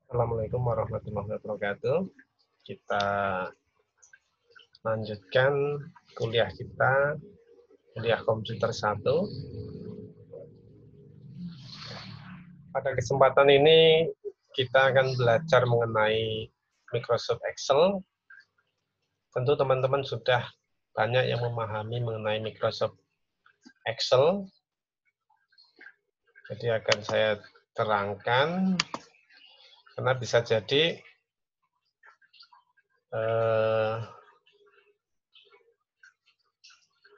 Assalamualaikum warahmatullahi wabarakatuh. Kita lanjutkan kuliah kita, kuliah komputer 1. Pada kesempatan ini kita akan belajar mengenai Microsoft Excel. Tentu teman-teman sudah banyak yang memahami mengenai Microsoft Excel. Jadi akan saya terangkan, karena bisa jadi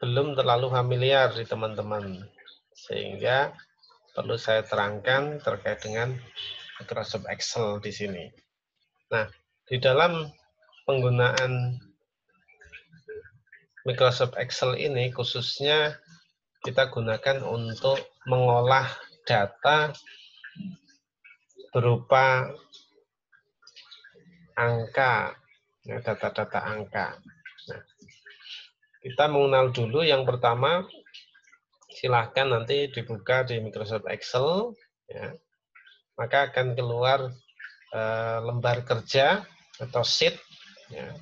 belum terlalu familiar di teman-teman, sehingga perlu saya terangkan terkait dengan Microsoft Excel di sini. Nah, di dalam penggunaan Microsoft Excel ini khususnya kita gunakan untuk mengolah data berupa angka, data-data angka. Nah, kita mengenal dulu yang pertama, silahkan nanti dibuka di Microsoft Excel, ya, maka akan keluar lembar kerja atau sheet. Ya.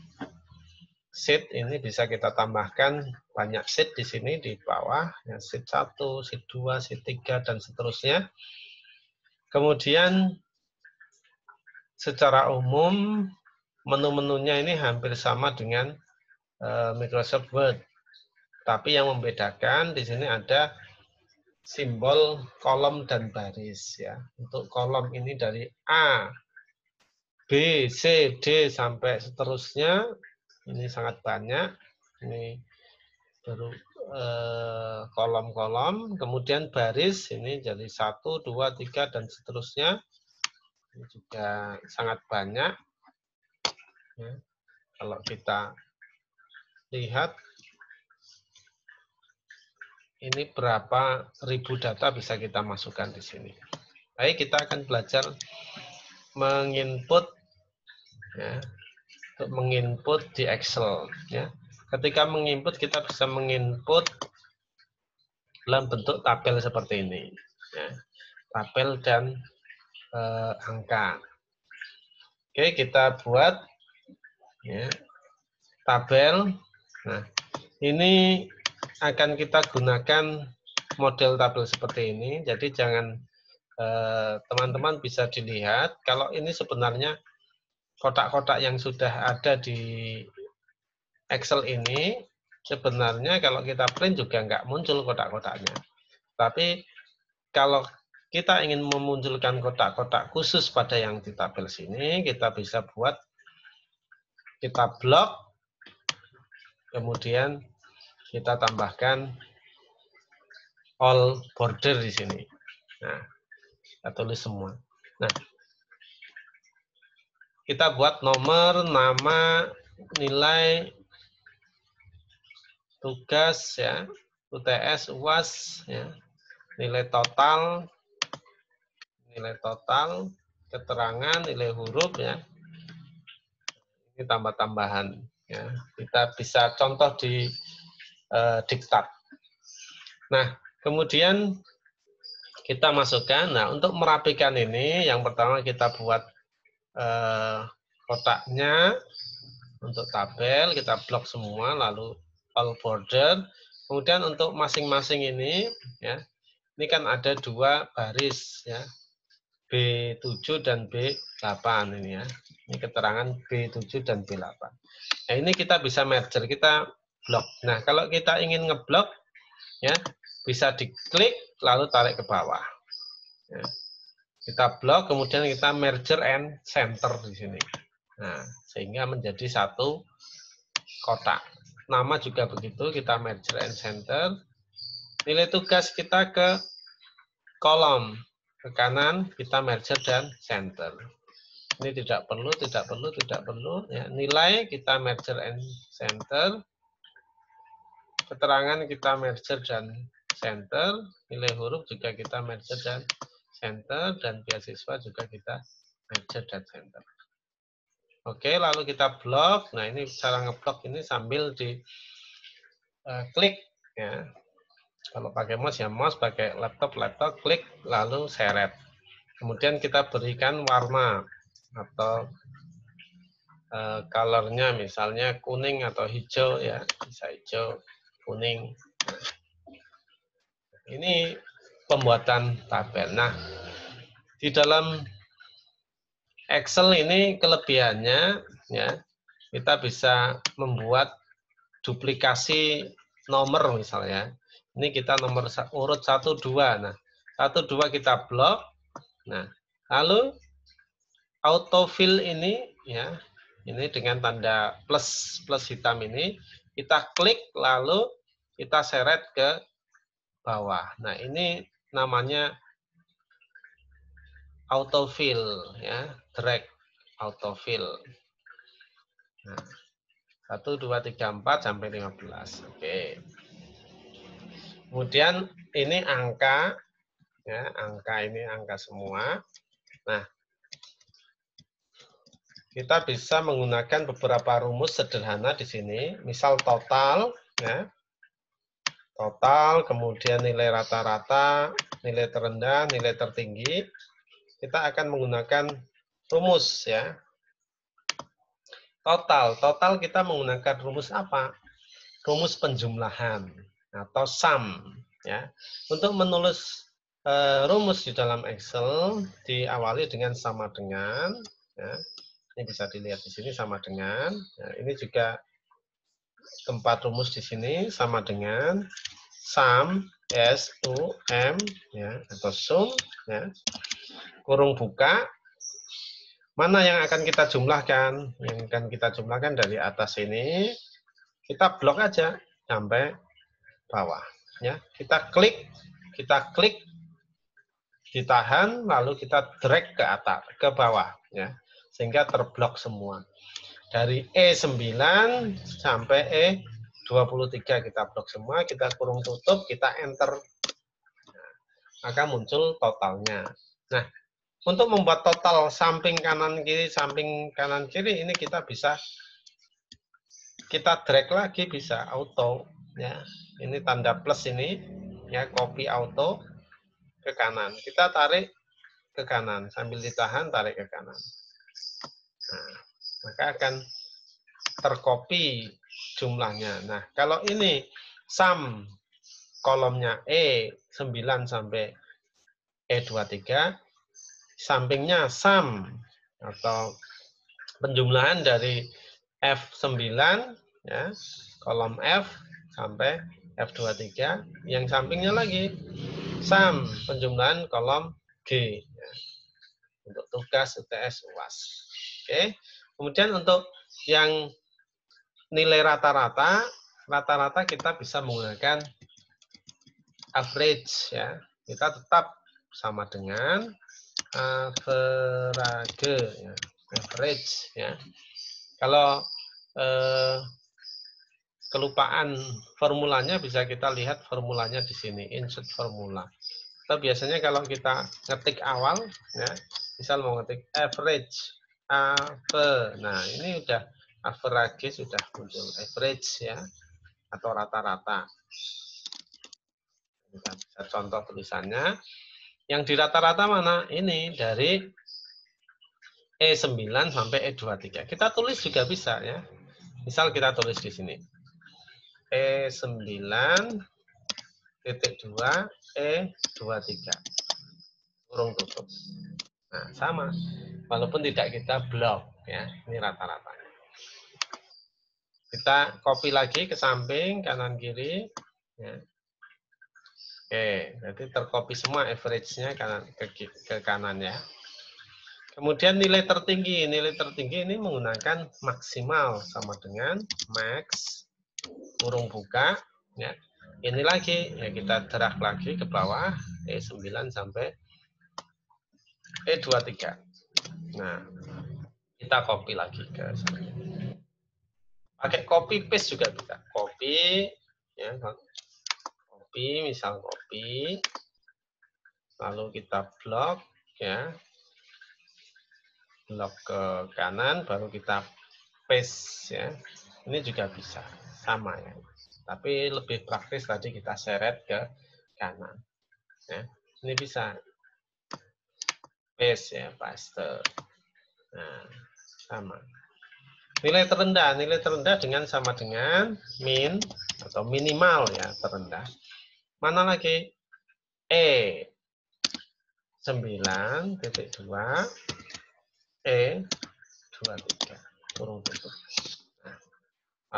Sheet ini bisa kita tambahkan banyak sheet di sini di bawah, ya, sheet 1, sheet 2, sheet 3, dan seterusnya. Kemudian secara umum menu-menunya ini hampir sama dengan Microsoft Word. Tapi yang membedakan di sini ada simbol kolom dan baris, ya. Untuk kolom ini dari A, B, C, D sampai seterusnya. Ini sangat banyak. Ini baru kolom-kolom, kemudian baris ini jadi 1, 2, 3 dan seterusnya. Ini juga sangat banyak. Ya. Kalau kita lihat ini berapa ribu data bisa kita masukkan di sini. Baik, kita akan belajar menginput, ya, untuk menginput di Excel, ya. Ketika menginput kita bisa menginput dalam bentuk tabel seperti ini, ya. Tabel dan angka. Oke, kita buat, ya, tabel. Nah, ini akan kita gunakan model tabel seperti ini. Jadi jangan teman-teman bisa dilihat kalau ini sebenarnya kotak-kotak yang sudah ada di Excel ini, sebenarnya kalau kita print juga nggak muncul kotak-kotaknya. Tapi kalau kita ingin memunculkan kotak-kotak khusus pada yang di tabel sini, kita bisa buat, kita blok, kemudian kita tambahkan all border di sini. Nah, kita tulis semua. Nah, kita buat nomor, nama, nilai, tugas, ya, UTS, UAS, ya, nilai total, keterangan, nilai huruf, ya. Ini tambah-tambahan, ya. Kita bisa contoh di diktat. Nah, kemudian kita masukkan. Nah, untuk merapikan ini, yang pertama kita buat kotaknya untuk tabel, kita blok semua, lalu all border. Kemudian untuk masing-masing ini, ya, ini kan ada dua baris, ya, B7 dan B8 ini, ya. Ini keterangan B7 dan B8. Nah, ini kita bisa merger, kita blok. Nah, kalau kita ingin ngeblok, ya, bisa diklik lalu tarik ke bawah. Ya. Kita blok, kemudian kita merger and center di sini. Nah, sehingga menjadi satu kotak. Nama juga begitu, kita merger and center. Nilai tugas kita ke kolom, ke kanan kita merger dan center. Ini tidak perlu. Ya. Nilai kita merger and center. Keterangan kita merger dan center. Nilai huruf juga kita merger dan center. Dan beasiswa juga kita merger dan center. Oke, lalu kita blok. Nah, ini cara ngeblok ini sambil di klik, ya. Kalau pakai mouse ya mouse, pakai laptop klik lalu seret. Kemudian kita berikan warna. atau colornya misalnya kuning atau hijau ya, bisa hijau, kuning. Ini pembuatan tabel. Nah, di dalam Excel ini kelebihannya ya, kita bisa membuat duplikasi nomor misalnya. Ini kita nomor urut 1 2. Nah, 1 2 kita blok. Nah, lalu autofill ini ya, ini dengan tanda plus hitam ini kita klik lalu kita seret ke bawah. Nah, ini namanya autofill ya, drag autofill. Nah, 1 2 3 4 sampai 15. Oke. Kemudian ini angka ya, angka ini angka semua. Nah, kita bisa menggunakan beberapa rumus sederhana di sini, misal total ya. Total, kemudian nilai rata-rata, nilai terendah, nilai tertinggi. Kita akan menggunakan rumus ya. Total kita menggunakan rumus apa? Rumus penjumlahan atau sum ya. Untuk menulis rumus di dalam Excel diawali dengan sama dengan ya. Ini bisa dilihat di sini sama dengan. Nah, ini juga tempat rumus di sini sama dengan sum S-U-M ya, atau sum ya. Kurung buka. Mana yang akan kita jumlahkan? Yang akan kita jumlahkan dari atas ini, kita blok aja sampai bawah. Ya, kita klik, ditahan, lalu kita drag ke atas, ke bawah, ya, sehingga terblok semua. Dari E9 sampai E23 kita blok semua, kita kurung tutup, kita enter, maka muncul totalnya. Nah, untuk membuat total samping kanan kiri ini kita bisa kita drag lagi, bisa auto ya. Ini tanda plus ini ya, copy auto ke kanan. Kita tarik ke kanan sambil ditahan, tarik ke kanan. Nah, maka akan tercopy jumlahnya. Nah, kalau ini sum kolomnya E9 sampai E23, sampingnya sum atau penjumlahan dari F9 ya, kolom F sampai F23, yang sampingnya lagi sum penjumlahan kolom G ya, untuk tugas UTS UAS. Oke. Kemudian untuk yang nilai rata-rata kita bisa menggunakan average ya. Kita tetap sama dengan average ya. Average ya. Kalau kelupaan formulanya, bisa kita lihat formulanya di sini, insert formula. Kita biasanya kalau kita ngetik awal ya, misal mau ngetik average nah ini udah average sudah muncul, average ya, atau rata-rata. Kita bisa contoh tulisannya. Yang di rata-rata mana? Ini dari E9 sampai E23. Kita tulis juga bisa ya. Misal kita tulis di sini. E9 titik 2 E23 kurung tutup. Nah, sama. Walaupun tidak kita blok ya. Ini rata-ratanya. Kita copy lagi ke samping kanan kiri ya. Oke, berarti tercopy semua average-nya kanan ke kanan ya. Kemudian nilai tertinggi ini menggunakan maksimal sama dengan max kurung buka ya. Ini lagi ya, kita drag lagi ke bawah E9 sampai E23. Nah, kita copy lagi ke sini. Pakai copy paste juga bisa. Copy ya, misal copy, lalu kita blok ya, blok ke kanan, baru kita paste ya. Ini juga bisa, sama ya. Tapi lebih praktis tadi kita seret ke kanan. Ya. Ini bisa paste ya, paste. Nah, sama. Nilai terendah dengan sama dengan min atau minimal ya, terendah. Mana lagi? E 9.2, E 23, kurung tutup. Nah,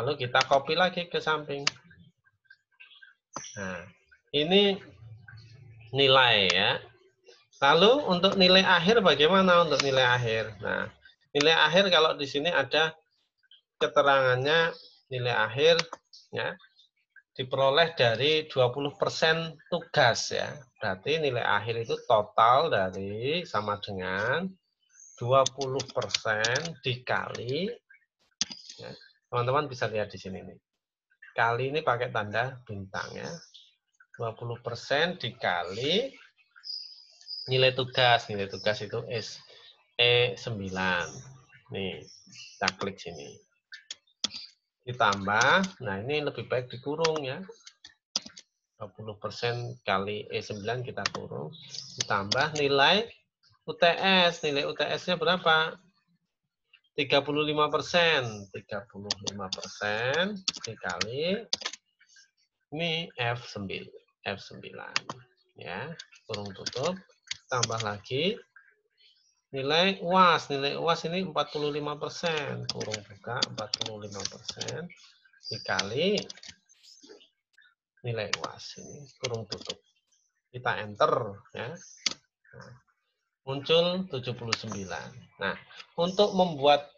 lalu kita copy lagi ke samping. Nah, ini nilai ya. Lalu untuk nilai akhir bagaimana untuk nilai akhir? Nah, nilai akhir kalau di sini ada keterangannya nilai akhir ya diperoleh dari 20% tugas ya. Berarti nilai akhir itu total dari sama dengan 20% dikali ya. Teman-teman bisa lihat di sini nih. Kali ini pakai tanda bintang ya. 20% dikali nilai tugas itu E9. Nih, kita klik sini. Ditambah, nah ini lebih baik dikurung ya. 20% kali E9 kita kurung. Ditambah nilai UTS. Nilai UTS-nya berapa? 35%. 35% dikali ini F9. Ya, kurung tutup. Tambah lagi nilai UAS. Nilai UAS ini 45%. Kurung buka 45% dikali nilai UAS ini kurung tutup. Kita enter ya. Nah, muncul 79. Nah, untuk membuat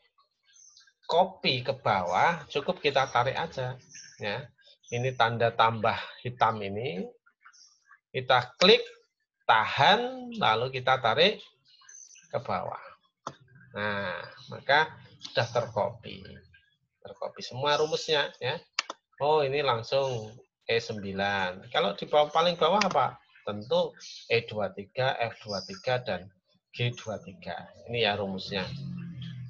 copy ke bawah cukup kita tarik aja ya. Ini tanda tambah hitam ini. Kita klik, tahan, lalu kita tarik ke bawah. Nah, maka sudah tercopy. Tercopy semua rumusnya ya. Oh, ini langsung E9. Kalau di bawah paling bawah apa? Tentu E23, F23 dan G23. Ini ya rumusnya.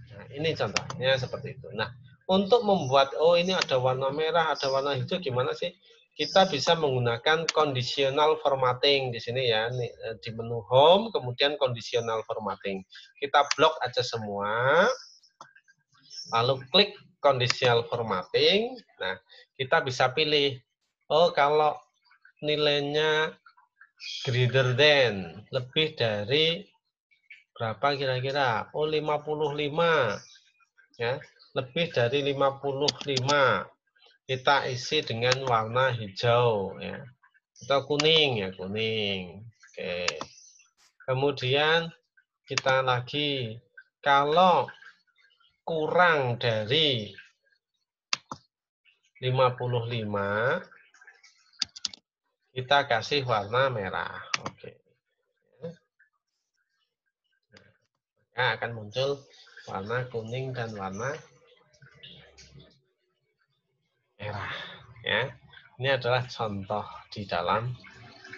Nah, ini contohnya seperti itu. Nah, untuk membuat ini ada warna merah, ada warna hijau gimana sih? Kita bisa menggunakan conditional formatting di sini ya, di menu home kemudian conditional formatting. Kita blok aja semua. Lalu klik conditional formatting. Nah, kita bisa pilih kalau nilainya greater than, lebih dari berapa kira-kira? 55 ya, lebih dari 55. Kita isi dengan warna hijau ya. Atau kuning ya, kuning. Oke. Kemudian kita lagi kalau kurang dari 55 kita kasih warna merah. Oke. Nah, akan muncul warna kuning dan warna merah ya. Ini adalah contoh di dalam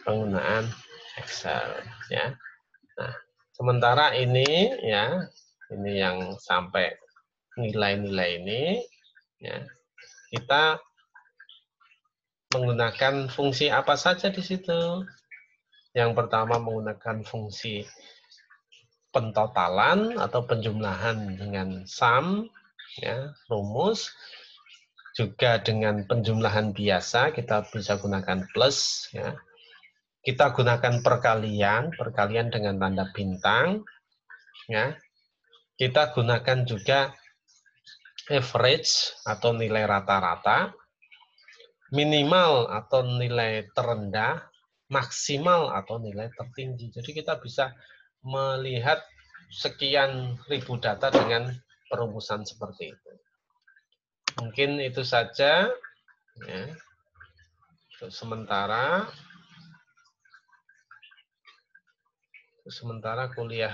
penggunaan Excel ya. Nah, sementara ini ya, ini yang sampai nilai-nilai ini ya. Kita menggunakan fungsi apa saja di situ? Yang pertama menggunakan fungsi pentotalan atau penjumlahan dengan sum ya, rumus. Juga dengan penjumlahan biasa kita bisa gunakan plus ya. Kita gunakan perkalian dengan tanda bintang ya. Kita gunakan juga average atau nilai rata-rata, minimal atau nilai terendah, maksimal atau nilai tertinggi. Jadi kita bisa melihat sekian ribu data dengan perumusan seperti itu. Mungkin itu saja ya. Untuk sementara kuliah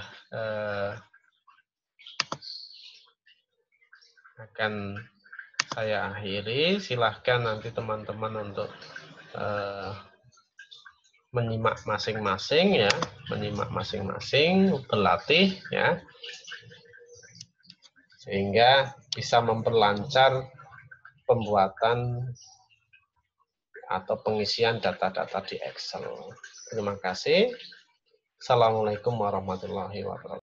akan saya akhiri. Silahkan nanti teman-teman untuk menyimak masing-masing ya, berlatih ya, sehingga bisa memperlancar pembuatan atau pengisian data-data di Excel. Terima kasih. Assalamualaikum warahmatullahi wabarakatuh.